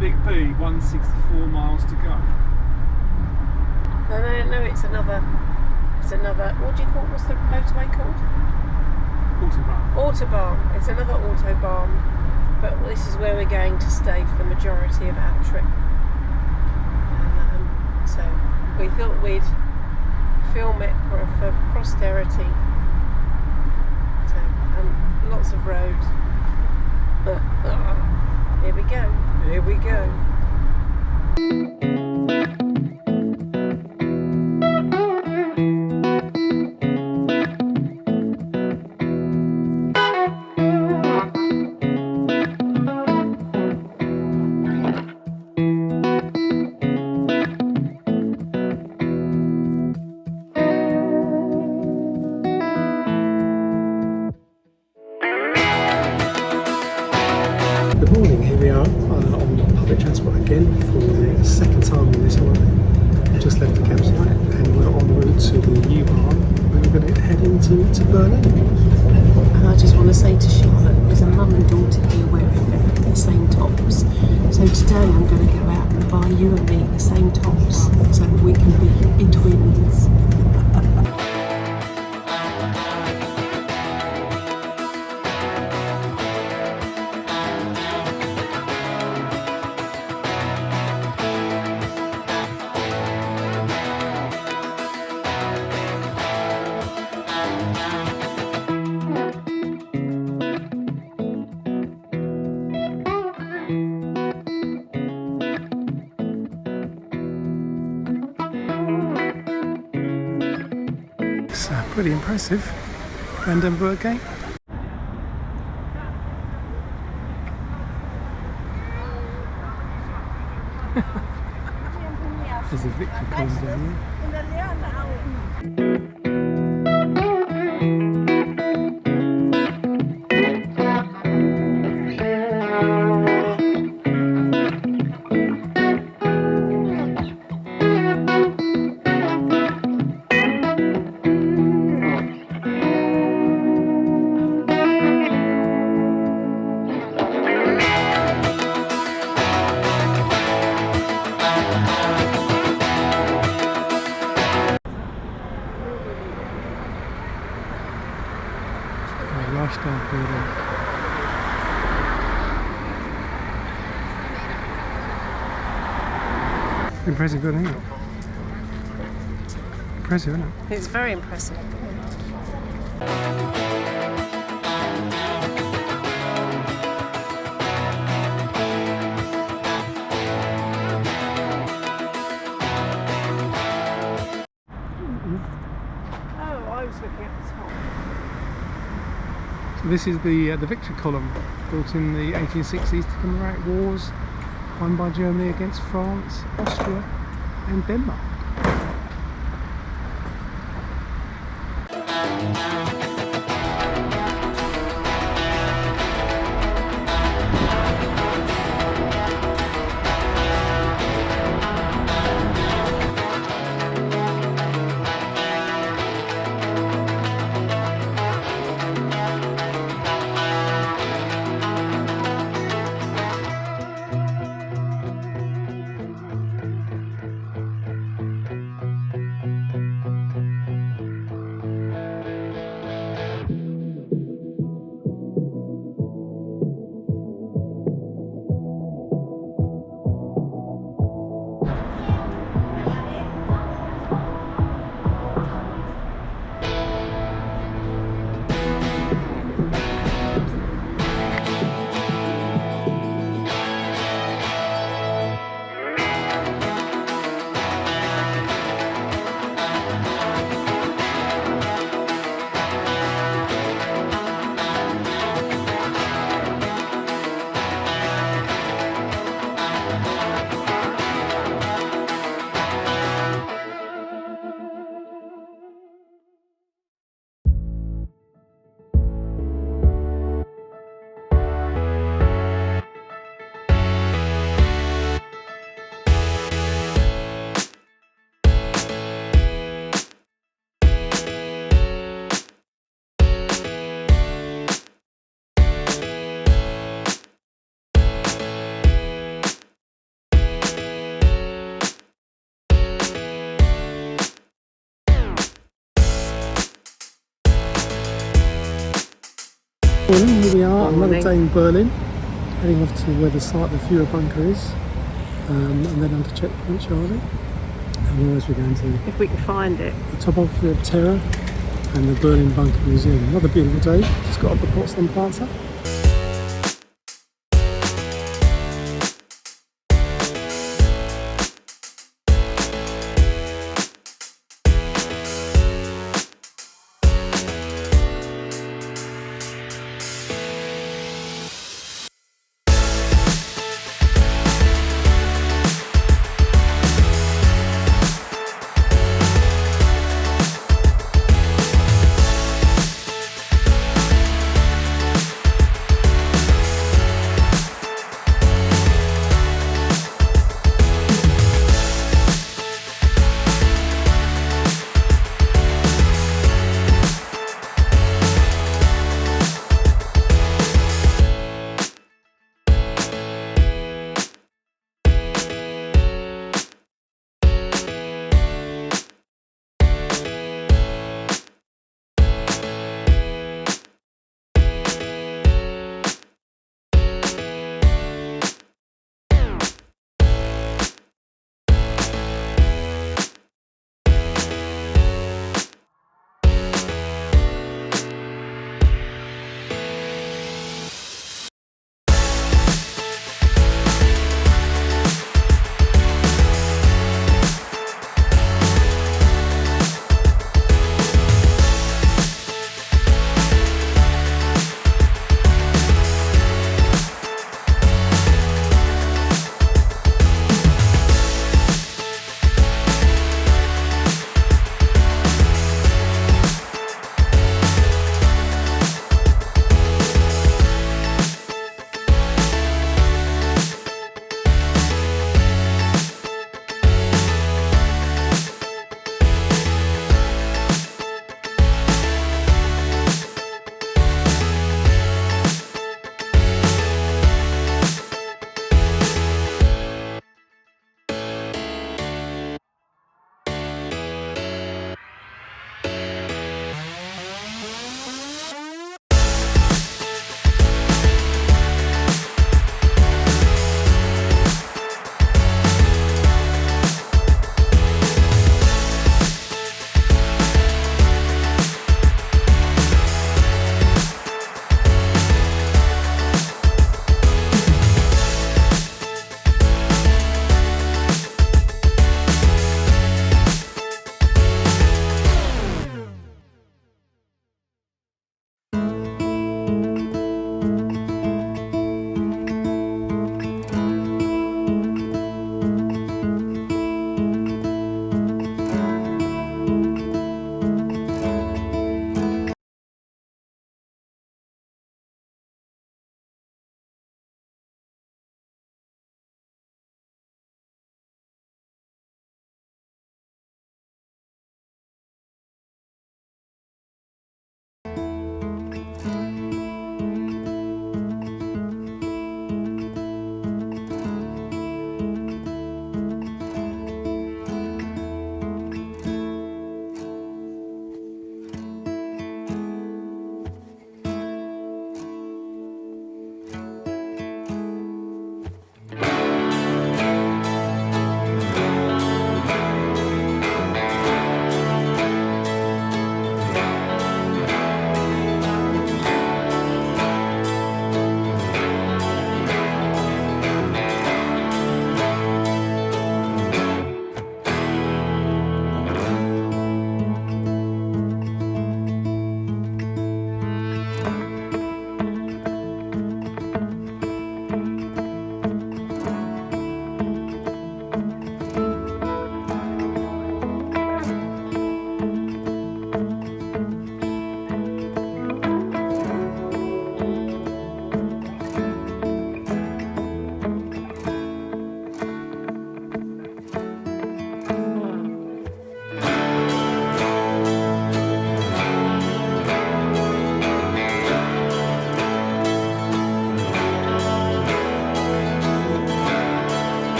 Big B, 164 miles to go. No, it's another, what do you call, what's the motorway called? Autobahn. Autobahn. It's another autobahn, but this is where we're going to stay for the majority of our trip. So we thought we'd film it for posterity. So, and lots of road. Here we go. Here we go. Good morning, here we are on public transport again for the second time on this holiday. Just left the campsite and we're en route to the U-Bahn where we're going to head into Berling. And I just want to say to Charlotte, there's a mum and daughter here wearing the same tops. So today I'm going to go out and buy you and me the same tops so that we can be twins. Pretty impressive. Brandenburg Gate. There's a victory column down here. Impressive, isn't it? Impressive, isn't it? It's very impressive. So this is the victory column, built in the 1860s to commemorate wars won by Germany against France, Austria and Denmark. Morning, here we are, Good another morning. day in Berlin, heading off to where the site of the Führer bunker is, and then on to checkpoint Charlie. And where else we're going to? If we can find it. The topography of Terror and the Berlin Bunker Museum. Another beautiful day, just got off the Potsdam Plaza.